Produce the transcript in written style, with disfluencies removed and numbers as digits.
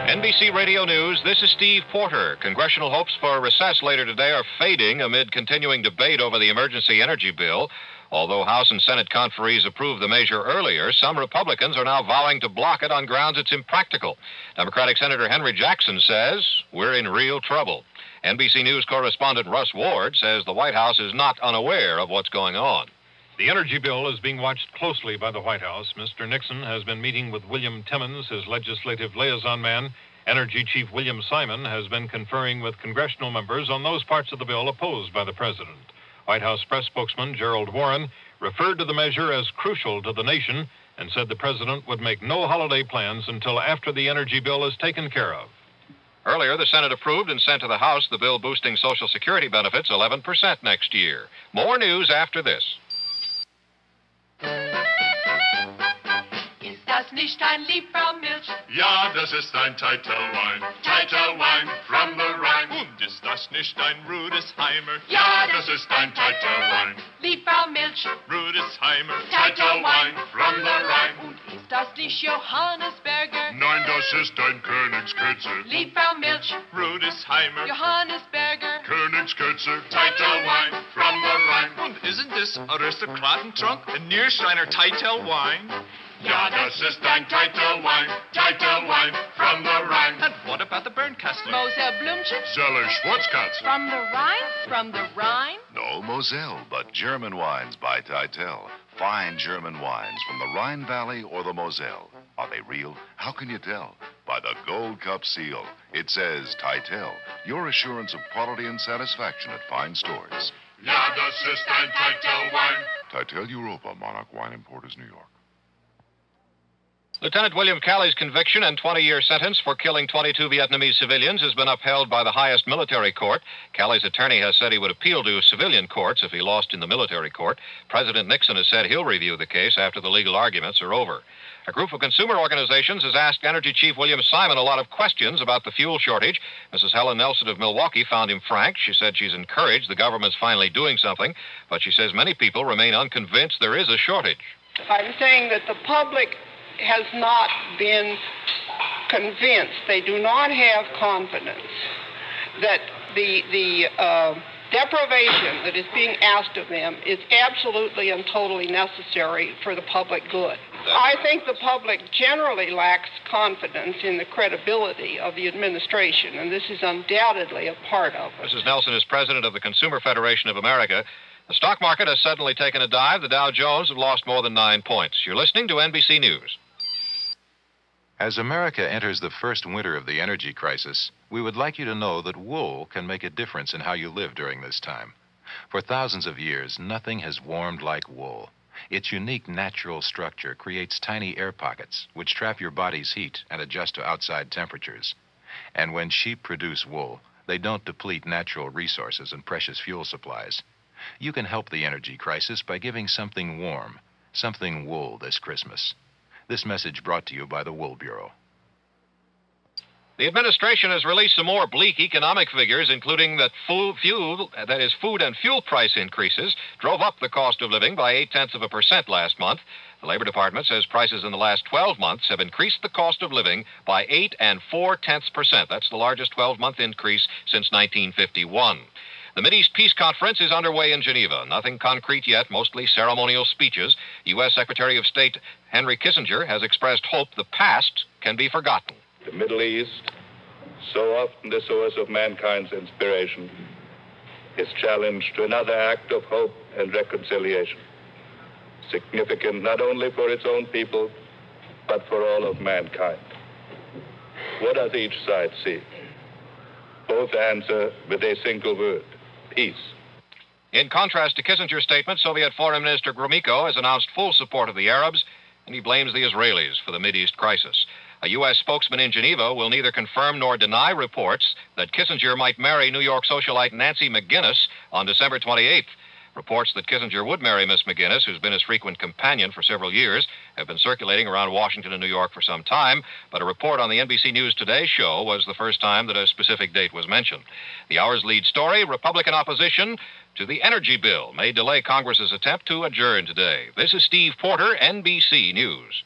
NBC Radio News, this is Steve Porter. Congressional hopes for a recess later today are fading amid continuing debate over the emergency energy bill. Although House and Senate conferees approved the measure earlier, some Republicans are now vowing to block it on grounds it's impractical. Democratic Senator Henry Jackson says we're in real trouble. NBC News correspondent Russ Ward says the White House is not unaware of what's going on. The energy bill is being watched closely by the White House. Mr. Nixon has been meeting with William Timmons, his legislative liaison man. Energy Chief William Simon has been conferring with congressional members on those parts of the bill opposed by the president. White House press spokesman Gerald Warren referred to the measure as crucial to the nation and said the president would make no holiday plans until after the energy bill is taken care of. Earlier, the Senate approved and sent to the House the bill boosting Social Security benefits 11% next year. More news after this. Ist das nicht ein Liefermilch? Ja, das ist ein Teitelwein. Teitelwein from the Rhine. Und ist das nicht ein Rudesheimer? Ja, das ist ein Teitelwein. Liefermilch, Rudesheimer. Teitelwein from the Rhine. und ist das nicht Johannesberger? Nein, das ist ein Königskürzel. Liefermilch, Rudesheimer. Johannesberger. Königskürzel. Teitelwein from the Rhine. Und isn't this Aristokratentrunk a Niersteiner Teitelwein? Ja, das ist ein Teitelwein. Teitelwein from the Rhine. And what about the Bernkastler? Mosel Blümchen, Zeller Schwarzkatzel. from the Rhine, from the Rhine. No Moselle, but German wines by Titel. Fine German wines from the Rhine Valley or the Moselle. Are they real? How can you tell? By the Gold Cup seal. It says Titel, your assurance of quality and satisfaction at fine stores. Ja, das ist ein Teitelwein. Titel Europa, Monarch Wine Importers, New York. Lieutenant William Calley's conviction and 20-year sentence for killing 22 Vietnamese civilians has been upheld by the highest military court. Calley's attorney has said he would appeal to civilian courts if he lost in the military court. President Nixon has said he'll review the case after the legal arguments are over. A group of consumer organizations has asked Energy Chief William Simon a lot of questions about the fuel shortage. Mrs. Helen Nelson of Milwaukee found him frank. She said she's encouraged the government's finally doing something, but she says many people remain unconvinced there is a shortage. I'm saying that the public has not been convinced. They do not have confidence that the deprivation that is being asked of them is absolutely and totally necessary for the public good. I think the public generally lacks confidence in the credibility of the administration, and this is undoubtedly a part of it. Mrs. Nelson is president of the Consumer Federation of America. The stock market has suddenly taken a dive. The Dow Jones have lost more than 9 points. You're listening to NBC News. As America enters the first winter of the energy crisis, we would like you to know that wool can make a difference in how you live during this time. For thousands of years, nothing has warmed like wool. Its unique natural structure creates tiny air pockets which trap your body's heat and adjust to outside temperatures. And when sheep produce wool, they don't deplete natural resources and precious fuel supplies. You can help the energy crisis by giving something warm, something wool this Christmas. This message brought to you by the Wool Bureau. The administration has released some more bleak economic figures, including that food and fuel price increases drove up the cost of living by 0.8% last month. The Labor Department says prices in the last 12 months have increased the cost of living by 8.4%. That's the largest 12-month increase since 1951. The Mideast Peace Conference is underway in Geneva. Nothing concrete yet, mostly ceremonial speeches. U.S. Secretary of State Henry Kissinger has expressed hope the past can be forgotten. The Middle East, so often the source of mankind's inspiration, is challenged to another act of hope and reconciliation, significant not only for its own people, but for all of mankind. What does each side seek? Both answer with a single word: peace. In contrast to Kissinger's statement, Soviet Foreign Minister Gromyko has announced full support of the Arabs, and he blames the Israelis for the Mideast crisis. A U.S. spokesman in Geneva will neither confirm nor deny reports that Kissinger might marry New York socialite Nancy McGuinness on December 28th. Reports that Kissinger would marry Miss McGuinness, who's been his frequent companion for several years, have been circulating around Washington and New York for some time, but a report on the NBC News Today show was the first time that a specific date was mentioned. The hour's lead story: Republican opposition to the energy bill may delay Congress's attempt to adjourn today. This is Steve Porter, NBC News.